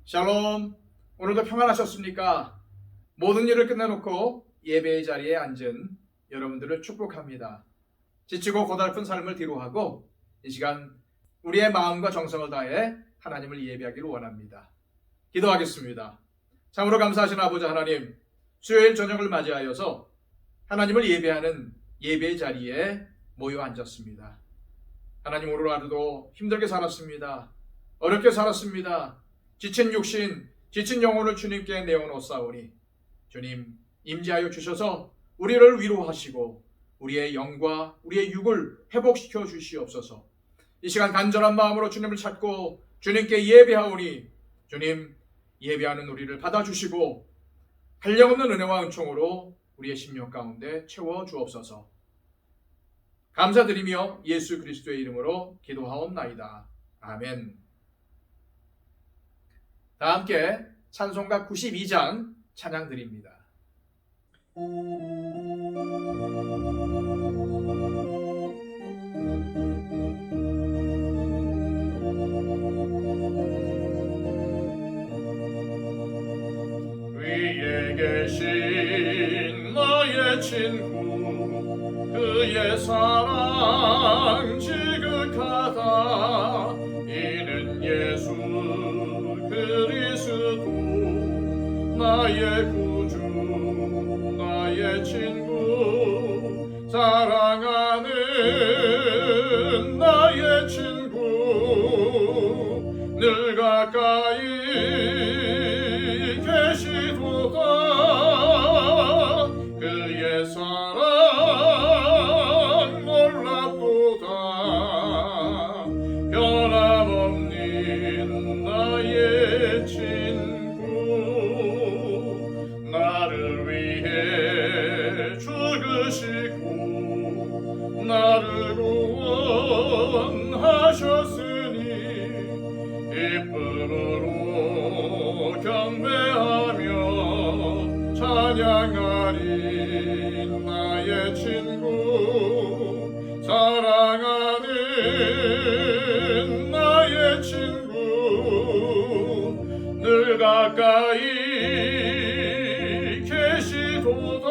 샬롬. 오늘도 평안하셨습니까? 모든 일을 끝내놓고 예배의 자리에 앉은 여러분들을 축복합니다. 지치고 고달픈 삶을 뒤로하고 이 시간 우리의 마음과 정성을 다해 하나님을 예배하기를 원합니다. 기도하겠습니다. 참으로 감사하신 아버지 하나님, 수요일 저녁을 맞이하여서 하나님을 예배하는 예배의 자리에 모여 앉았습니다. 하나님, 오늘 하루도 힘들게 살았습니다. 어렵게 살았습니다. 지친 육신, 지친 영혼을 주님께 내어놓사오니 주님 임재하여 주셔서 우리를 위로하시고 우리의 영과 우리의 육을 회복시켜 주시옵소서. 이 시간 간절한 마음으로 주님을 찾고 주님께 예배하오니 주님 예배하는 우리를 받아주시고 한량없는 은혜와 은총으로 우리의 심령 가운데 채워 주옵소서. 감사드리며 예수 그리스도의 이름으로 기도하옵나이다. 아멘. 다 함께 찬송가 92장 찬양 드립니다. 위에 계신 나의 친구, 그의 사랑 지극하다. 이는 예수 그리스도, 나의 구주, 나의 친구, 사랑하는 나의 친구, 늘 가까이 계시도다. 그의 사랑 놀랍도다. 변함없는 나의 친구, 나를 위해 죽으시고 나를 구원하셨으니 기쁨으로 경배하며 찬양하리. 나의 친구, 사랑하는 나의 친구, 늘 가까이 계시도다.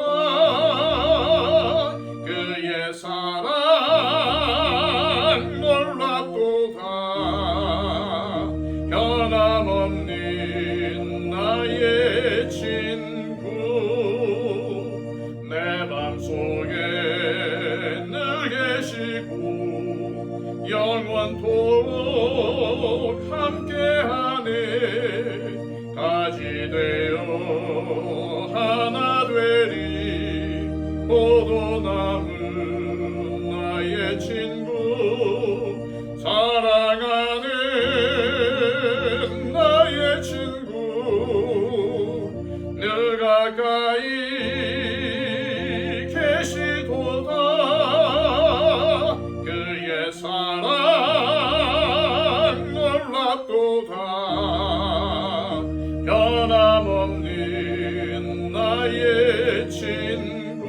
그의 사랑 놀랍도다. 변함없는 나의 친구, 내 맘속에 늘 계시고 영원토록 함께하네. 가지 되어 하나 되리. 포도나무 나의 친구, 사랑하는 나의 친구, 늘 가까이 계시도다. 그의 사랑 놀랍도다. 변함없는 나의 친구,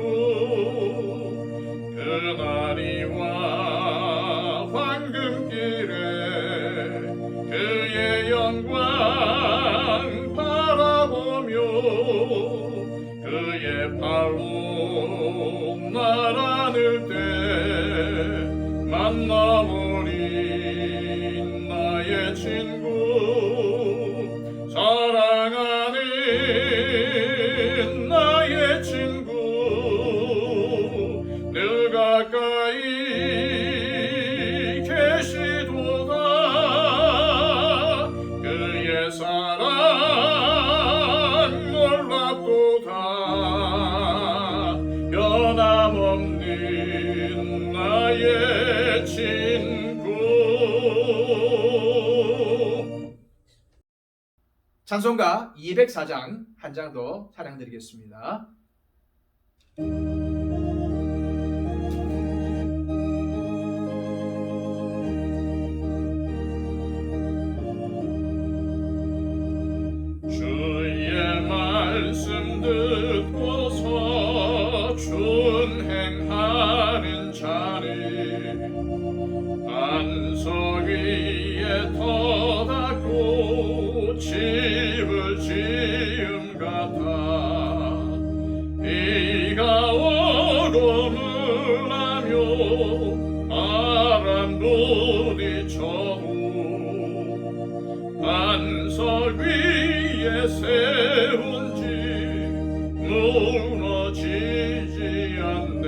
그날이와 황금길에 그의 영광 바라보며 그의 발로 날 안을 때 만나오리. 나의 친구, 사랑하는 나의 친구, 늘 가까이 계시도다. 그의 사랑 놀랍도다. 변함없는 나의 친구. 찬송가 204장 한 장 더 찬양 드리겠습니다. 주의 말씀 듣고서 준행하는 자리, 안석 위에 터닫고 지 부딪혀도 반석 위에 세운 집 무너지지 않네.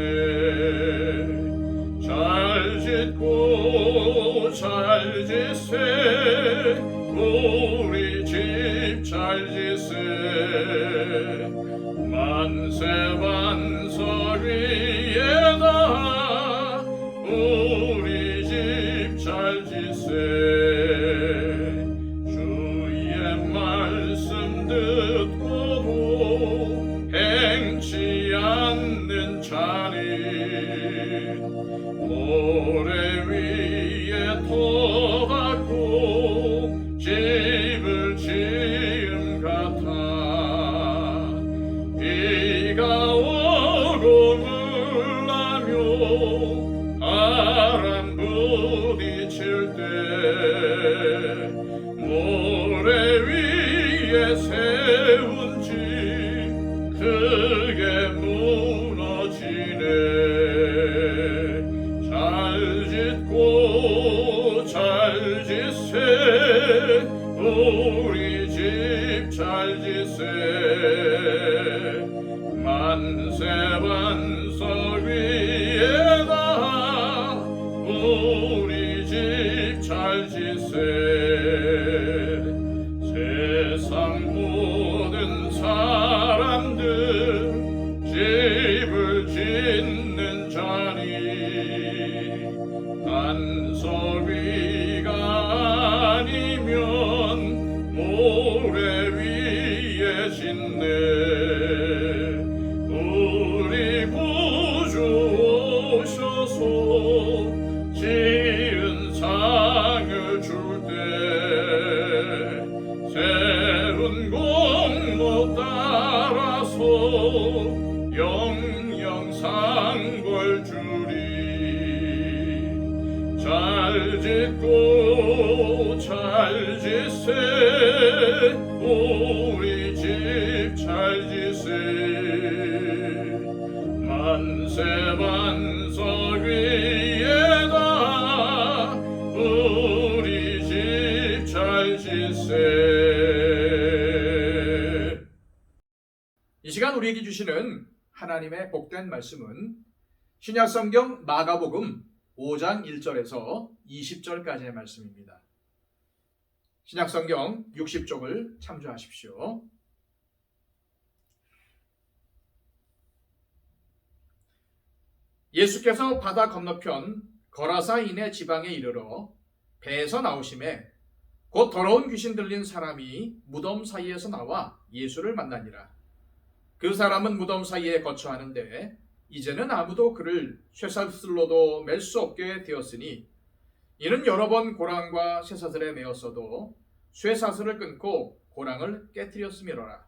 잘 짓고 잘 지세 우리 집 잘 지세. 만세 반석 위에다 우리 집 잘 지세. 주의 말씀 듣고도 행치 않는 자는 모래 위에 터박고 집을 지음 같아. 비가 오고 물나며 바람 부딪힐 때 모래 위에 세운 집 크게 무너지네. 잘 짓고 잘 지세 우리 집 잘 지세. 만세 반석 위에다 우리 집 잘 지세. 세상 모든 사람들 집을 짓는 자니 반석 위가 아니면 모래 위에 짓네. 우리 구주 오셔서 지은 상을 줄 때 세운 공로 따라서 영영상골 주리. 잘 짓고 잘 지세 우리 집 잘 지세. 만세 반석 위에다 우리 집 잘 지세. 이 시간 우리에게 주시는 하나님의 복된 말씀은 신약성경 마가복음 5장 1절에서 20절까지의 말씀입니다. 신약성경 60쪽을 참조하십시오. 예수께서 바다 건너편 거라사인의 지방에 이르러 배에서 나오심에 곧 더러운 귀신 들린 사람이 무덤 사이에서 나와 예수를 만나니라. 그 사람은 무덤 사이에 거처하는데 이제는 아무도 그를 쇠사슬로도 맬 수 없게 되었으니 이는 여러 번 고랑과 쇠사슬에 매었어도 쇠사슬을 끊고 고랑을 깨뜨렸음이로라.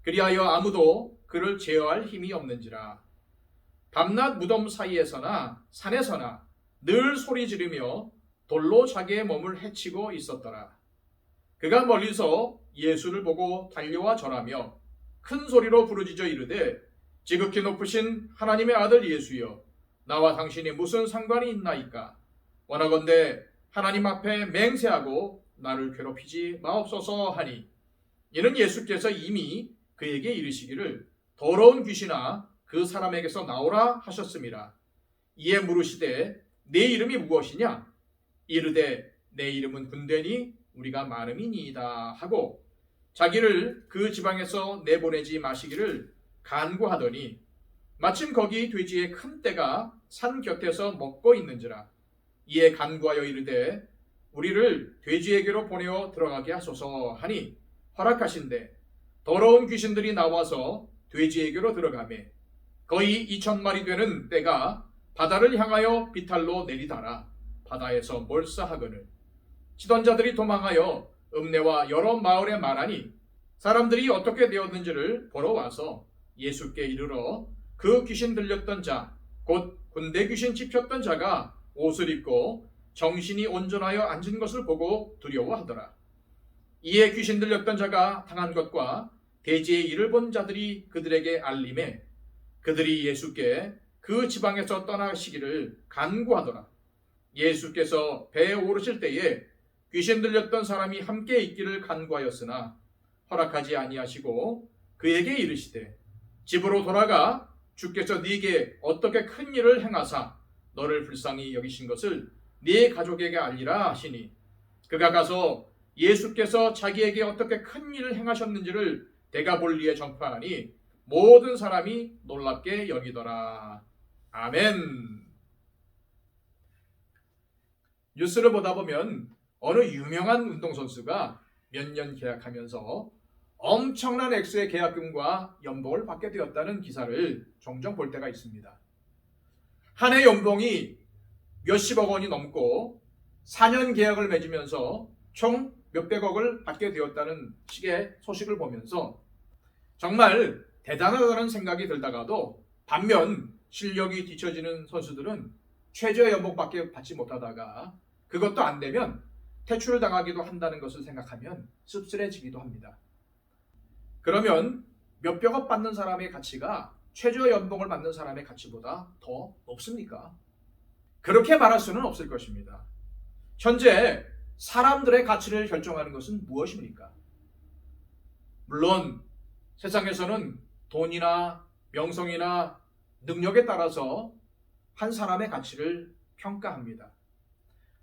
그리하여 아무도 그를 제어할 힘이 없는지라. 밤낮 무덤 사이에서나 산에서나 늘 소리 지르며 돌로 자기의 몸을 해치고 있었더라. 그가 멀리서 예수를 보고 달려와 절하며 큰 소리로 부르짖어 이르되 지극히 높으신 하나님의 아들 예수여, 나와 당신이 무슨 상관이 있나이까? 원하건대 하나님 앞에 맹세하고 나를 괴롭히지 마옵소서 하니, 이는 예수께서 이미 그에게 이르시기를 더러운 귀신아 그 사람에게서 나오라 하셨음이라. 이에 물으시되 내 이름이 무엇이냐? 이르되 내 이름은 군대니 우리가 많음이니이다 하고 자기를 그 지방에서 내보내지 마시기를 간구하더니 마침 거기 돼지의 큰 떼가 산 곁에서 먹고 있는지라. 이에 간구하여 이르되 우리를 돼지에게로 보내어 들어가게 하소서 하니 허락하신대 더러운 귀신들이 나와서 돼지에게로 들어가매 거의 2,000마리 되는 떼가 바다를 향하여 비탈로 내리다라 바다에서 몰사하거늘 치던 자들이 도망하여 읍내와 여러 마을에 말하니 사람들이 어떻게 되었는지를 보러 와서 예수께 이르러 그 귀신 들렸던 자 곧 군대 귀신 찝혔던 자가 옷을 입고 정신이 온전하여 앉은 것을 보고 두려워하더라. 이에 귀신 들렸던 자가 당한 것과 대지의 일을 본 자들이 그들에게 알림해 그들이 예수께 그 지방에서 떠나시기를 간구하더라. 예수께서 배에 오르실 때에 귀신 들렸던 사람이 함께 있기를 간구하였으나 허락하지 아니하시고 그에게 이르시되 집으로 돌아가 주께서 네게 어떻게 큰 일을 행하사 너를 불쌍히 여기신 것을 네 가족에게 알리라 하시니 그가 가서 예수께서 자기에게 어떻게 큰 일을 행하셨는지를 데가볼리에 전파하니 모든 사람이 놀랍게 여기더라. 아멘. 뉴스를 보다 보면 어느 유명한 운동선수가 몇 년 계약하면서 엄청난 액수의 계약금과 연봉을 받게 되었다는 기사를 종종 볼 때가 있습니다. 한 해 연봉이 몇십억 원이 넘고 4년 계약을 맺으면서 총 몇백억을 받게 되었다는 식의 소식을 보면서 정말 대단하다는 생각이 들다가도 반면 실력이 뒤처지는 선수들은 최저 연봉밖에 받지 못하다가 그것도 안 되면 퇴출을 당하기도 한다는 것을 생각하면 씁쓸해지기도 합니다. 그러면 몇백억 받는 사람의 가치가 최저 연봉을 받는 사람의 가치보다 더 높습니까? 그렇게 말할 수는 없을 것입니다. 현재 사람들의 가치를 결정하는 것은 무엇입니까? 물론 세상에서는 돈이나 명성이나 능력에 따라서 한 사람의 가치를 평가합니다.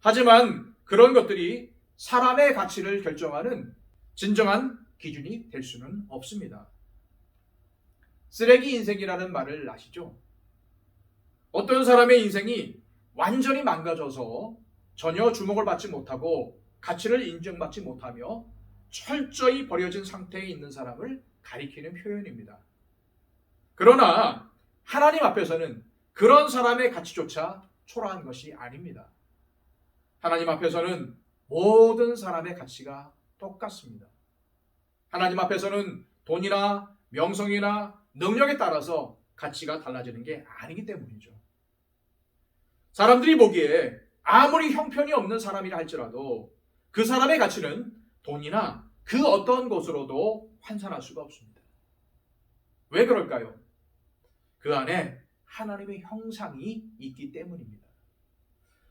하지만 그런 것들이 사람의 가치를 결정하는 진정한 기준이 될 수는 없습니다. 쓰레기 인생이라는 말을 아시죠? 어떤 사람의 인생이 완전히 망가져서 전혀 주목을 받지 못하고 가치를 인정받지 못하며 철저히 버려진 상태에 있는 사람을 가리키는 표현입니다. 그러나 하나님 앞에서는 그런 사람의 가치조차 초라한 것이 아닙니다. 하나님 앞에서는 모든 사람의 가치가 똑같습니다. 하나님 앞에서는 돈이나 명성이나 능력에 따라서 가치가 달라지는 게 아니기 때문이죠. 사람들이 보기에 아무리 형편이 없는 사람이라 할지라도 그 사람의 가치는 돈이나 그 어떤 것으로도 환산할 수가 없습니다. 왜 그럴까요? 그 안에 하나님의 형상이 있기 때문입니다.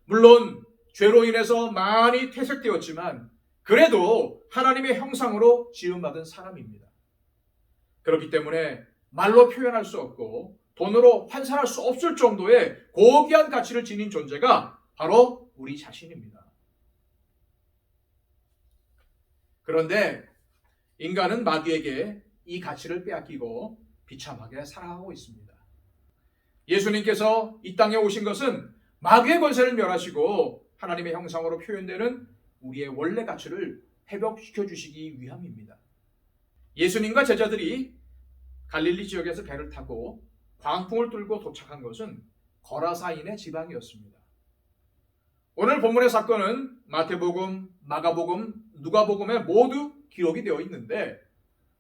물론 죄로 인해서 많이 퇴색되었지만 그래도 하나님의 형상으로 지음받은 사람입니다. 그렇기 때문에 말로 표현할 수 없고 돈으로 환산할 수 없을 정도의 고귀한 가치를 지닌 존재가 바로 우리 자신입니다. 그런데 인간은 마귀에게 이 가치를 빼앗기고 비참하게 살아가고 있습니다. 예수님께서 이 땅에 오신 것은 마귀의 권세를 멸하시고 하나님의 형상으로 표현되는 우리의 원래 가치를 회복시켜 주시기 위함입니다. 예수님과 제자들이 갈릴리 지역에서 배를 타고 광풍을 뚫고 도착한 것은 거라사인의 지방이었습니다. 오늘 본문의 사건은 마태복음, 마가복음, 누가복음에 모두 기록이 되어 있는데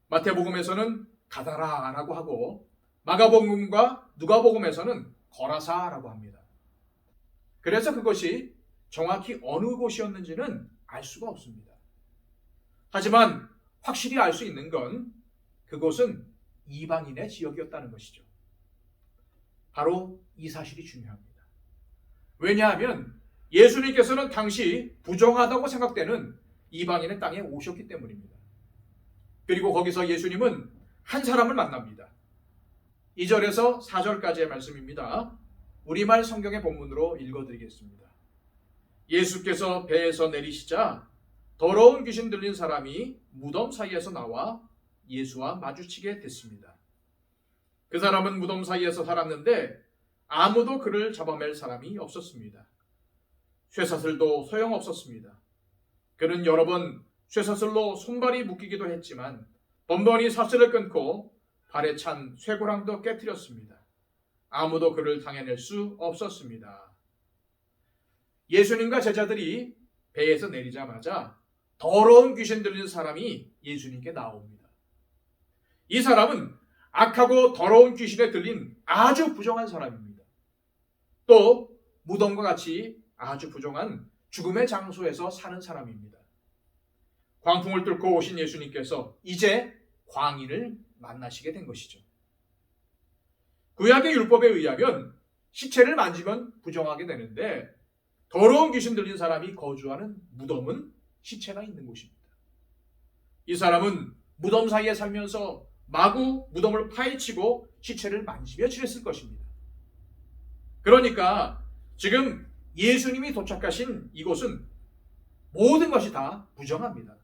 마태복음에서는 가다라라고 하고 마가복음과 누가복음에서는 거라사라고 합니다. 그래서 그것이 정확히 어느 곳이었는지는 알 수가 없습니다. 하지만 확실히 알 수 있는 건 그곳은 이방인의 지역이었다는 것이죠. 바로 이 사실이 중요합니다. 왜냐하면 예수님께서는 당시 부정하다고 생각되는 이방인의 땅에 오셨기 때문입니다. 그리고 거기서 예수님은 한 사람을 만납니다. 2절에서 4절까지의 말씀입니다. 우리말 성경의 본문으로 읽어드리겠습니다. 예수께서 배에서 내리시자 더러운 귀신 들린 사람이 무덤 사이에서 나와 예수와 마주치게 됐습니다. 그 사람은 무덤 사이에서 살았는데 아무도 그를 잡아낼 사람이 없었습니다. 쇠사슬도 소용없었습니다. 그는 여러 번 쇠사슬로 손발이 묶이기도 했지만 번번이 사슬을 끊고 발에 찬 쇠고랑도 깨뜨렸습니다. 아무도 그를 당해낼 수 없었습니다. 예수님과 제자들이 배에서 내리자마자 더러운 귀신 들린 사람이 예수님께 나옵니다. 이 사람은 악하고 더러운 귀신에 들린 아주 부정한 사람입니다. 또 무덤과 같이 아주 부정한 죽음의 장소에서 사는 사람입니다. 광풍을 뚫고 오신 예수님께서 이제 광인을 만나시게 된 것이죠. 구약의 율법에 의하면 시체를 만지면 부정하게 되는데 더러운 귀신 들린 사람이 거주하는 무덤은 시체가 있는 곳입니다. 이 사람은 무덤 사이에 살면서 마구 무덤을 파헤치고 시체를 만지며 지냈을 것입니다. 그러니까 지금 예수님이 도착하신 이곳은 모든 것이 다 부정합니다.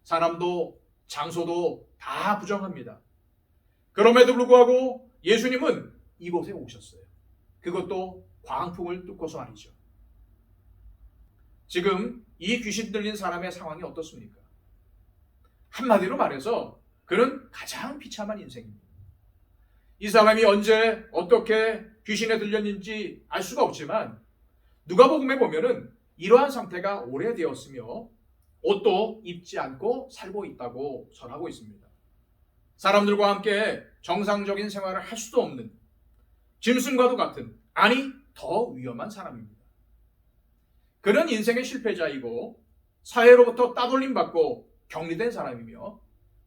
사람도 장소도 다 부정합니다. 그럼에도 불구하고 예수님은 이곳에 오셨어요. 그것도 광풍을 뚫고서 말이죠. 지금 이 귀신 들린 사람의 상황이 어떻습니까? 한마디로 말해서 그는 가장 비참한 인생입니다. 이 사람이 언제 어떻게 귀신에 들렸는지 알 수가 없지만 누가복음에 보면은 이러한 상태가 오래되었으며 옷도 입지 않고 살고 있다고 전하고 있습니다. 사람들과 함께 정상적인 생활을 할 수도 없는 짐승과도 같은, 아니 더 위험한 사람입니다. 그는 인생의 실패자이고 사회로부터 따돌림 받고 격리된 사람이며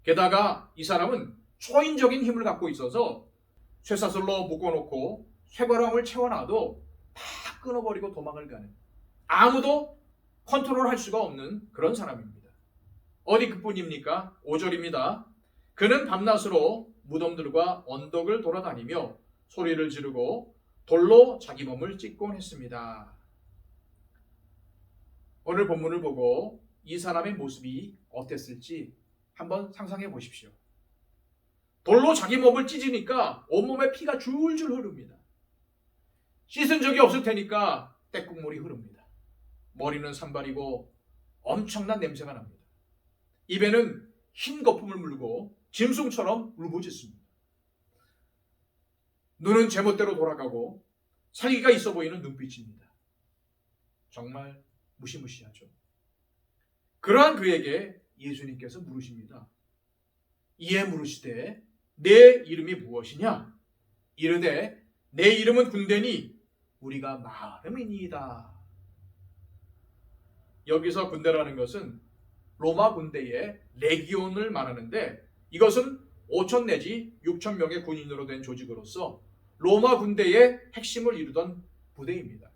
게다가 이 사람은 초인적인 힘을 갖고 있어서 쇠사슬로 묶어놓고 쇠고랑을 채워놔도 다 끊어버리고 도망을 가는, 아무도 컨트롤할 수가 없는 그런 사람입니다. 어디 그뿐입니까? 5절입니다. 그는 밤낮으로 무덤들과 언덕을 돌아다니며 소리를 지르고 돌로 자기 몸을 찢곤 했습니다. 오늘 본문을 보고 이 사람의 모습이 어땠을지 한번 상상해 보십시오. 돌로 자기 몸을 찢으니까 온몸에 피가 줄줄 흐릅니다. 씻은 적이 없을 테니까 떼국물이 흐릅니다. 머리는 산발이고 엄청난 냄새가 납니다. 입에는 흰 거품을 물고 짐승처럼 울부짖습니다. 눈은 제멋대로 돌아가고 살기가 있어 보이는 눈빛입니다. 정말 무시무시하죠. 그러한 그에게 예수님께서 물으십니다. 이에 물으시되 내 이름이 무엇이냐? 이르되 내 이름은 군대니 우리가 마름이니이다. 여기서 군대라는 것은 로마 군대의 레기온을 말하는데 이것은 5천 내지 6천 명의 군인으로 된 조직으로서 로마 군대의 핵심을 이루던 부대입니다.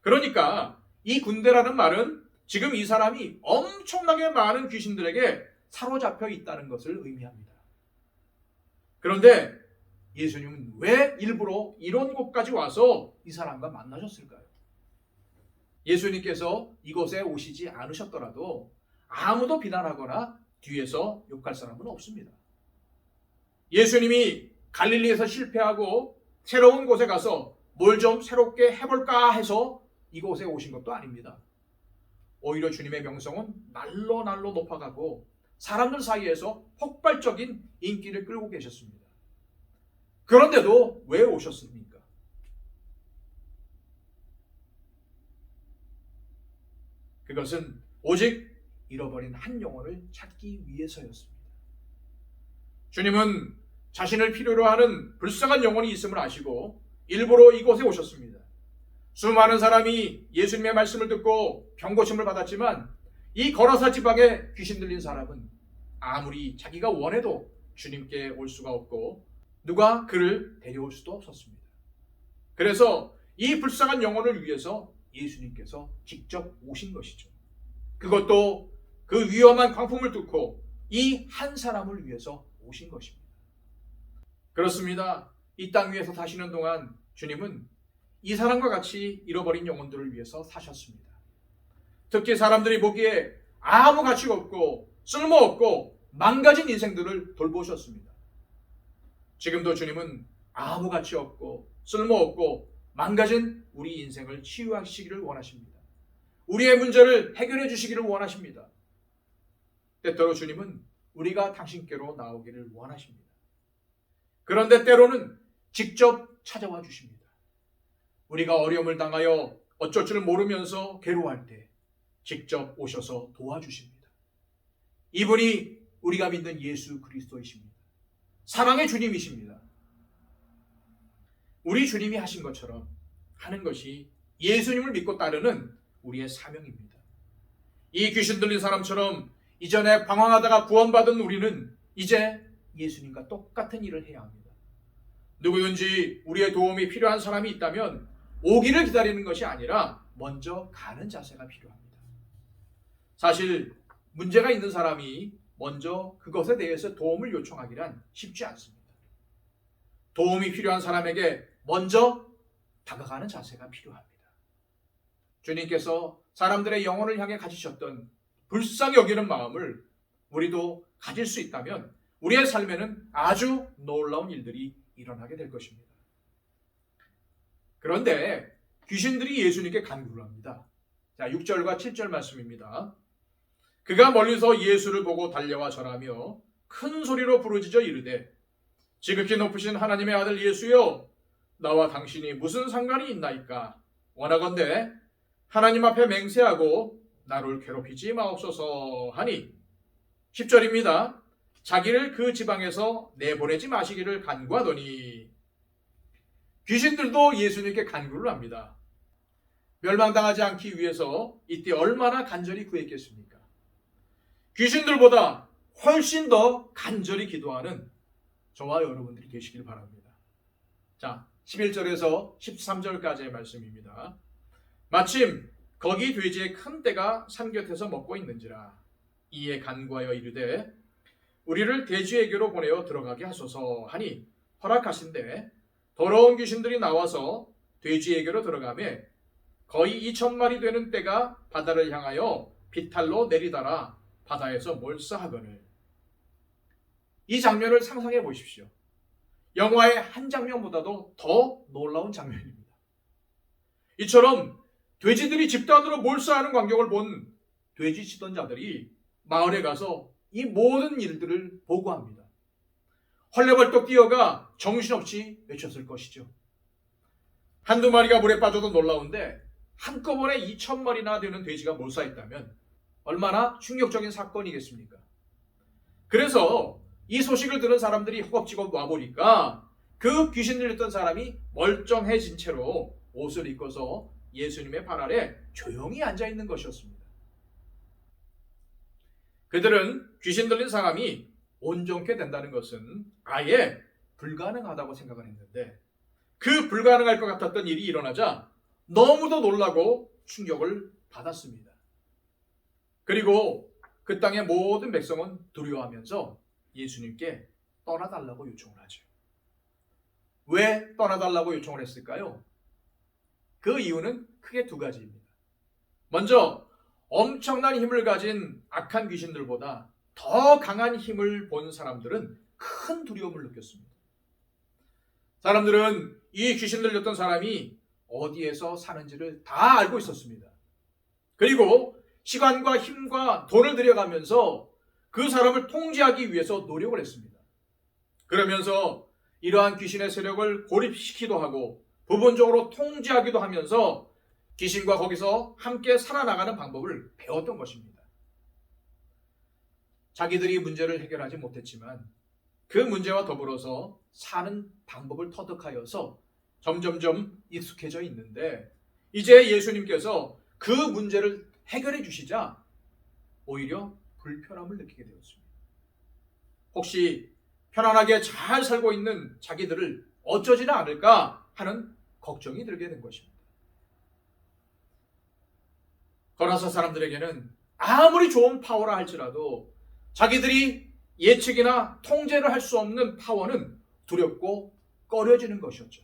그러니까 이 군대라는 말은 지금 이 사람이 엄청나게 많은 귀신들에게 사로잡혀 있다는 것을 의미합니다. 그런데 예수님은 왜 일부러 이런 곳까지 와서 이 사람과 만나셨을까요? 예수님께서 이곳에 오시지 않으셨더라도 아무도 비난하거나 뒤에서 욕할 사람은 없습니다. 예수님이 갈릴리에서 실패하고 새로운 곳에 가서 뭘 좀 새롭게 해볼까 해서 이곳에 오신 것도 아닙니다. 오히려 주님의 명성은 날로 높아가고 사람들 사이에서 폭발적인 인기를 끌고 계셨습니다. 그런데도 왜 오셨습니까? 그것은 오직 잃어버린 한 영혼을 찾기 위해서였습니다. 주님은 자신을 필요로 하는 불쌍한 영혼이 있음을 아시고 일부러 이곳에 오셨습니다. 수많은 사람이 예수님의 말씀을 듣고 병고침을 받았지만 이 거라사 지방에 귀신 들린 사람은 아무리 자기가 원해도 주님께 올 수가 없고 누가 그를 데려올 수도 없었습니다. 그래서 이 불쌍한 영혼을 위해서 예수님께서 직접 오신 것이죠. 그것도 그 위험한 광풍을 뚫고 이 한 사람을 위해서 오신 것입니다. 그렇습니다. 이 땅 위에서 사시는 동안 주님은 이 사람과 같이 잃어버린 영혼들을 위해서 사셨습니다. 특히 사람들이 보기에 아무 가치가 없고 쓸모없고 망가진 인생들을 돌보셨습니다. 지금도 주님은 아무 가치 없고 쓸모없고 망가진 우리 인생을 치유하시기를 원하십니다. 우리의 문제를 해결해 주시기를 원하십니다. 때때로 주님은 우리가 당신께로 나오기를 원하십니다. 그런데 때로는 직접 찾아와 주십니다. 우리가 어려움을 당하여 어쩔 줄 모르면서 괴로워할 때 직접 오셔서 도와주십니다. 이분이 우리가 믿는 예수 그리스도이십니다. 사랑의 주님이십니다. 우리 주님이 하신 것처럼 하는 것이 예수님을 믿고 따르는 우리의 사명입니다. 이 귀신 들린 사람처럼 이전에 방황하다가 구원받은 우리는 이제 예수님과 똑같은 일을 해야 합니다. 누구든지 우리의 도움이 필요한 사람이 있다면 오기를 기다리는 것이 아니라 먼저 가는 자세가 필요합니다. 사실 문제가 있는 사람이 먼저 그것에 대해서 도움을 요청하기란 쉽지 않습니다. 도움이 필요한 사람에게 먼저 다가가는 자세가 필요합니다. 주님께서 사람들의 영혼을 향해 가지셨던 불쌍히 여기는 마음을 우리도 가질 수 있다면 우리의 삶에는 아주 놀라운 일들이 일어나게 될 것입니다. 그런데 귀신들이 예수님께 간구를 합니다. 자, 6절과 7절 말씀입니다. 그가 멀리서 예수를 보고 달려와 절하며 큰 소리로 부르짖어 이르되 지극히 높으신 하나님의 아들 예수여, 나와 당신이 무슨 상관이 있나이까? 원하건대 하나님 앞에 맹세하고 나를 괴롭히지 마옵소서 하니 10절입니다. 자기를 그 지방에서 내보내지 마시기를 간구하더니 귀신들도 예수님께 간구를 합니다. 멸망당하지 않기 위해서 이때 얼마나 간절히 구했겠습니까? 귀신들보다 훨씬 더 간절히 기도하는 저와 여러분들이 되시길 바랍니다. 자, 11절에서 13절까지의 말씀입니다. 마침 거기 돼지의 큰 떼가 산 곁에서 먹고 있는지라 이에 간구하여 이르되 우리를 돼지에게로 보내어 들어가게 하소서 하니 허락하신대 더러운 귀신들이 나와서 돼지에게로 들어가매 거의 2,000마리 되는 떼가 바다를 향하여 비탈로 내리다라 바다에서 몰사하거늘. 이 장면을 상상해 보십시오. 영화의 한 장면보다도 더 놀라운 장면입니다. 이처럼 돼지들이 집단으로 몰사하는 광경을 본 돼지 치던 자들이 마을에 가서 이 모든 일들을 보고합니다. 헐레벌떡 뛰어가 정신없이 외쳤을 것이죠. 한두 마리가 물에 빠져도 놀라운데 한꺼번에 2,000마리나 되는 돼지가 몰사했다면 얼마나 충격적인 사건이겠습니까? 그래서 이 소식을 들은 사람들이 허겁지겁 와보니까 그 귀신 들렸던 사람이 멀쩡해진 채로 옷을 입고서 예수님의 발 아래 조용히 앉아있는 것이었습니다. 그들은 귀신 들린 사람이 온전케 된다는 것은 아예 불가능하다고 생각을 했는데 그 불가능할 것 같았던 일이 일어나자 너무도 놀라고 충격을 받았습니다. 그리고 그 땅의 모든 백성은 두려워하면서 예수님께 떠나달라고 요청을 하죠. 왜 떠나달라고 요청을 했을까요? 그 이유는 크게 두 가지입니다. 먼저 엄청난 힘을 가진 악한 귀신들보다 더 강한 힘을 본 사람들은 큰 두려움을 느꼈습니다. 사람들은 이 귀신 들렸던 사람이 어디에서 사는지를 다 알고 있었습니다. 그리고 시간과 힘과 돈을 들여가면서 그 사람을 통제하기 위해서 노력을 했습니다. 그러면서 이러한 귀신의 세력을 고립시키기도 하고 부분적으로 통제하기도 하면서 귀신과 거기서 함께 살아나가는 방법을 배웠던 것입니다. 자기들이 문제를 해결하지 못했지만 그 문제와 더불어서 사는 방법을 터득하여서 점점점 익숙해져 있는데 이제 예수님께서 그 문제를 해결해 주시자 오히려 불편함을 느끼게 되었습니다. 혹시 편안하게 잘 살고 있는 자기들을 어쩌지는 않을까 하는 걱정이 들게 된 것입니다. 거라사 사람들에게는 아무리 좋은 파워라 할지라도 자기들이 예측이나 통제를 할 수 없는 파워는 두렵고 꺼려지는 것이었죠.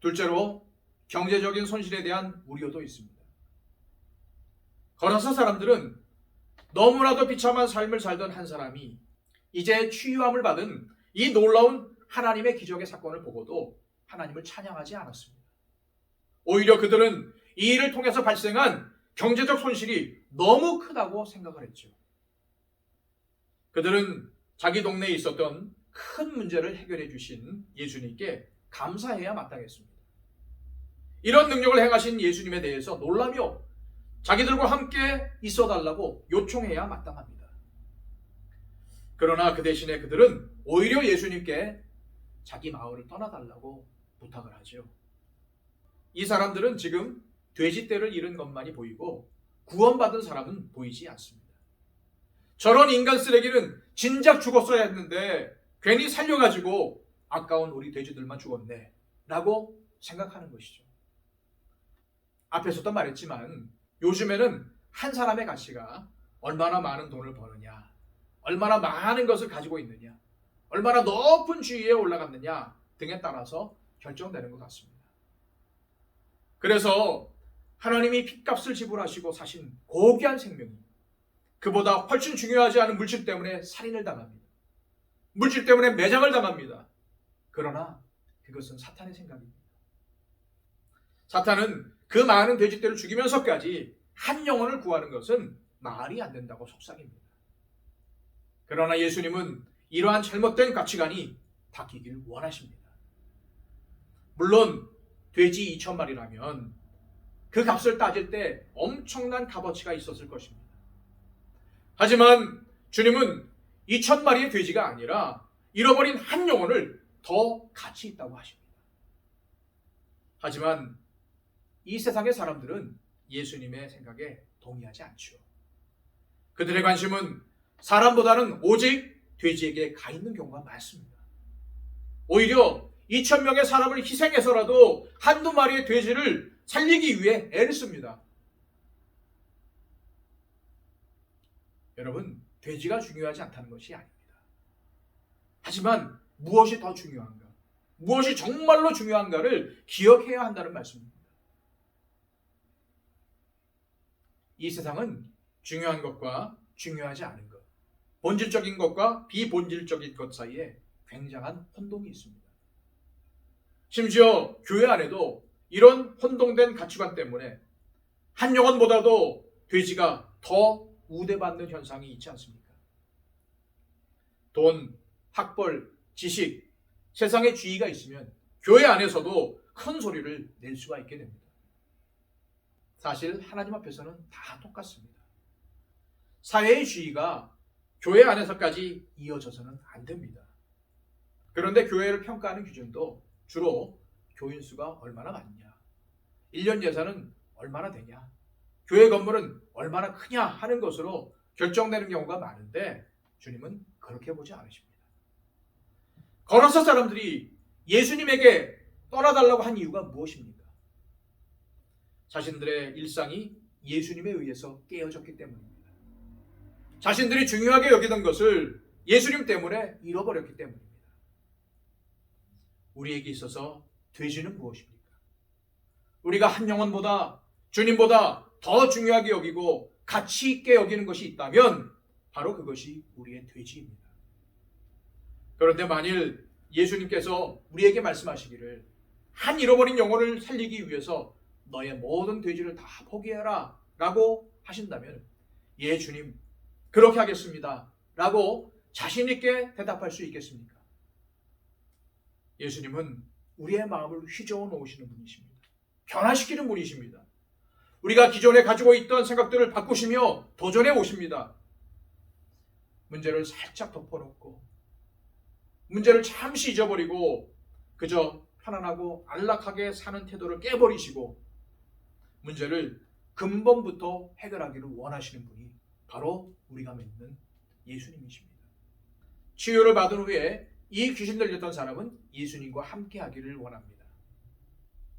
둘째로 경제적인 손실에 대한 우려도 있습니다. 거라사 사람들은 너무나도 비참한 삶을 살던 한 사람이 이제 치유함을 받은 이 놀라운 하나님의 기적의 사건을 보고도 하나님을 찬양하지 않았습니다. 오히려 그들은 이 일을 통해서 발생한 경제적 손실이 너무 크다고 생각을 했죠. 그들은 자기 동네에 있었던 큰 문제를 해결해 주신 예수님께 감사해야 마땅했습니다. 이런 능력을 행하신 예수님에 대해서 놀라며 자기들과 함께 있어달라고 요청해야 마땅합니다. 그러나 그 대신에 그들은 오히려 예수님께 자기 마을을 떠나달라고 부탁을 하죠. 이 사람들은 지금 돼지떼를 잃은 것만이 보이고 구원받은 사람은 보이지 않습니다. 저런 인간 쓰레기는 진작 죽었어야 했는데 괜히 살려가지고 아까운 우리 돼지들만 죽었네 라고 생각하는 것이죠. 앞에서도 말했지만 요즘에는 한 사람의 가치가 얼마나 많은 돈을 버느냐, 얼마나 많은 것을 가지고 있느냐, 얼마나 높은 지위에 올라갔느냐 등에 따라서 결정되는 것 같습니다. 그래서 하나님이 핏값을 지불하시고 사신 고귀한 생명이 그보다 훨씬 중요하지 않은 물질 때문에 살인을 당합니다. 물질 때문에 매장을 당합니다. 그러나 그것은 사탄의 생각입니다. 사탄은 그 많은 돼지떼를 죽이면서까지 한 영혼을 구하는 것은 말이 안 된다고 속삭입니다. 그러나 예수님은 이러한 잘못된 가치관이 바뀌길 원하십니다. 물론 돼지 2,000마리라면 그 값을 따질 때 엄청난 값어치가 있었을 것입니다. 하지만 주님은 2,000마리의 돼지가 아니라 잃어버린 한 영혼을 더 가치 있다고 하십니다. 하지만 이 세상의 사람들은 예수님의 생각에 동의하지 않죠. 그들의 관심은 사람보다는 오직 돼지에게 가 있는 경우가 많습니다. 오히려 2,000명의 사람을 희생해서라도 한두 마리의 돼지를 살리기 위해 애를 씁니다. 여러분, 돼지가 중요하지 않다는 것이 아닙니다. 하지만 무엇이 더 중요한가? 무엇이 정말로 중요한가를 기억해야 한다는 말씀입니다. 이 세상은 중요한 것과 중요하지 않은 것, 본질적인 것과 비본질적인 것 사이에 굉장한 혼동이 있습니다. 심지어 교회 안에도 이런 혼동된 가치관 때문에 한 영혼보다도 돼지가 더 우대받는 현상이 있지 않습니까? 돈, 학벌, 지식, 세상의 지위가 있으면 교회 안에서도 큰 소리를 낼 수가 있게 됩니다. 사실 하나님 앞에서는 다 똑같습니다. 사회의 지위가 교회 안에서까지 이어져서는 안 됩니다. 그런데 교회를 평가하는 기준도 주로 교인 수가 얼마나 많냐, 1년 예산은 얼마나 되냐, 교회 건물은 얼마나 크냐 하는 것으로 결정되는 경우가 많은데 주님은 그렇게 보지 않으십니다. 걸어서 사람들이 예수님에게 떠나달라고 한 이유가 무엇입니까? 자신들의 일상이 예수님에 의해서 깨어졌기 때문입니다. 자신들이 중요하게 여기던 것을 예수님 때문에 잃어버렸기 때문입니다. 우리에게 있어서 돼지는 무엇입니까? 우리가 한 영혼보다 주님보다 더 중요하게 여기고 가치 있게 여기는 것이 있다면 바로 그것이 우리의 돼지입니다. 그런데 만일 예수님께서 우리에게 말씀하시기를 한 잃어버린 영혼을 살리기 위해서 너의 모든 돼지를 다 포기해라 라고 하신다면 예 주님 그렇게 하겠습니다 라고 자신 있게 대답할 수 있겠습니까? 예수님은 우리의 마음을 휘저어 놓으시는 분이십니다. 변화시키는 분이십니다. 우리가 기존에 가지고 있던 생각들을 바꾸시며 도전해 오십니다. 문제를 살짝 덮어놓고 문제를 잠시 잊어버리고 그저 편안하고 안락하게 사는 태도를 깨버리시고 문제를 근본부터 해결하기를 원하시는 분이 바로 우리가 믿는 예수님이십니다. 치유를 받은 후에 이 귀신 들렸던 사람은 예수님과 함께 하기를 원합니다.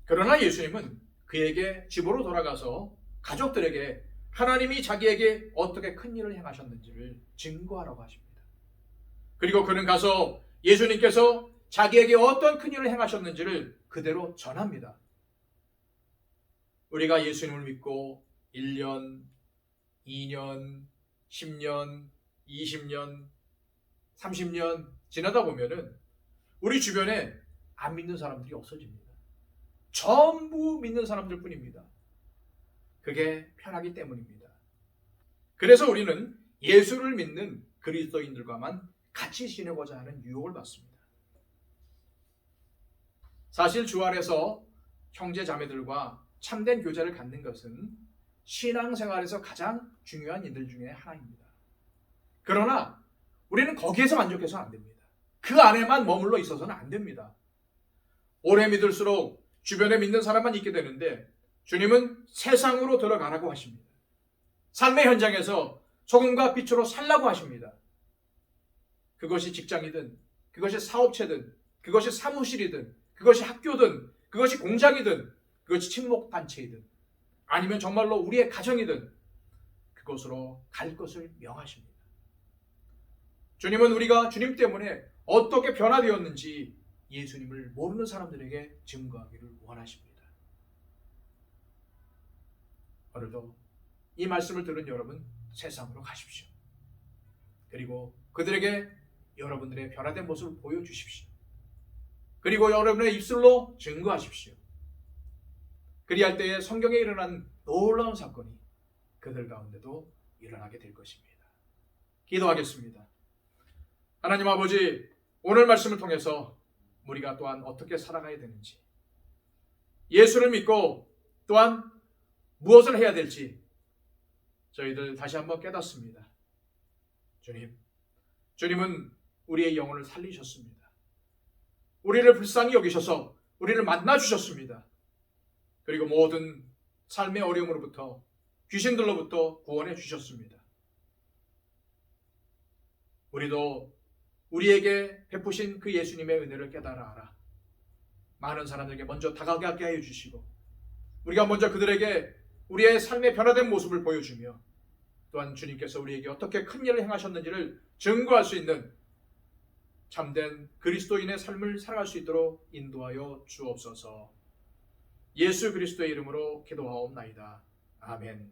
그러나 예수님은 그에게 집으로 돌아가서 가족들에게 하나님이 자기에게 어떻게 큰 일을 행하셨는지를 증거하라고 하십니다. 그리고 그는 가서 예수님께서 자기에게 어떤 큰 일을 행하셨는지를 그대로 전합니다. 우리가 예수님을 믿고 1년, 2년, 10년, 20년, 30년 지나다 보면은 우리 주변에 안 믿는 사람들이 없어집니다. 전부 믿는 사람들 뿐입니다. 그게 편하기 때문입니다. 그래서 우리는 예수를 믿는 그리스도인들과만 같이 지내고자 하는 유혹을 받습니다. 사실 주 안에서 형제 자매들과 참된 교제를 갖는 것은 신앙생활에서 가장 중요한 일들 중에 하나입니다. 그러나 우리는 거기에서 만족해서는 안 됩니다. 그 안에만 머물러 있어서는 안 됩니다. 오래 믿을수록 주변에 믿는 사람만 있게 되는데 주님은 세상으로 들어가라고 하십니다. 삶의 현장에서 소금과 빛으로 살라고 하십니다. 그것이 직장이든 그것이 사업체든 그것이 사무실이든 그것이 학교든 그것이 공장이든 그것이 친목단체이든 아니면 정말로 우리의 가정이든 그것으로 갈 것을 명하십니다. 주님은 우리가 주님 때문에 어떻게 변화되었는지 예수님을 모르는 사람들에게 증거하기를 원하십니다. 오늘도 이 말씀을 들은 여러분 세상으로 가십시오. 그리고 그들에게 여러분들의 변화된 모습을 보여주십시오. 그리고 여러분의 입술로 증거하십시오. 그리할 때에 성경에 일어난 놀라운 사건이 그들 가운데도 일어나게 될 것입니다. 기도하겠습니다. 하나님 아버지, 오늘 말씀을 통해서 우리가 또한 어떻게 살아가야 되는지, 예수를 믿고 또한 무엇을 해야 될지 저희들 다시 한번 깨닫습니다. 주님은 우리의 영혼을 살리셨습니다. 우리를 불쌍히 여기셔서 우리를 만나주셨습니다. 그리고 모든 삶의 어려움으로부터 귀신들로부터 구원해 주셨습니다. 우리도 우리에게 베푸신 그 예수님의 은혜를 깨달아 알아 많은 사람들에게 먼저 다가가게 하여 주시고 우리가 먼저 그들에게 우리의 삶의 변화된 모습을 보여주며 또한 주님께서 우리에게 어떻게 큰 일을 행하셨는지를 증거할 수 있는 참된 그리스도인의 삶을 살아갈 수 있도록 인도하여 주옵소서. 예수 그리스도의 이름으로 기도하옵나이다. 아멘.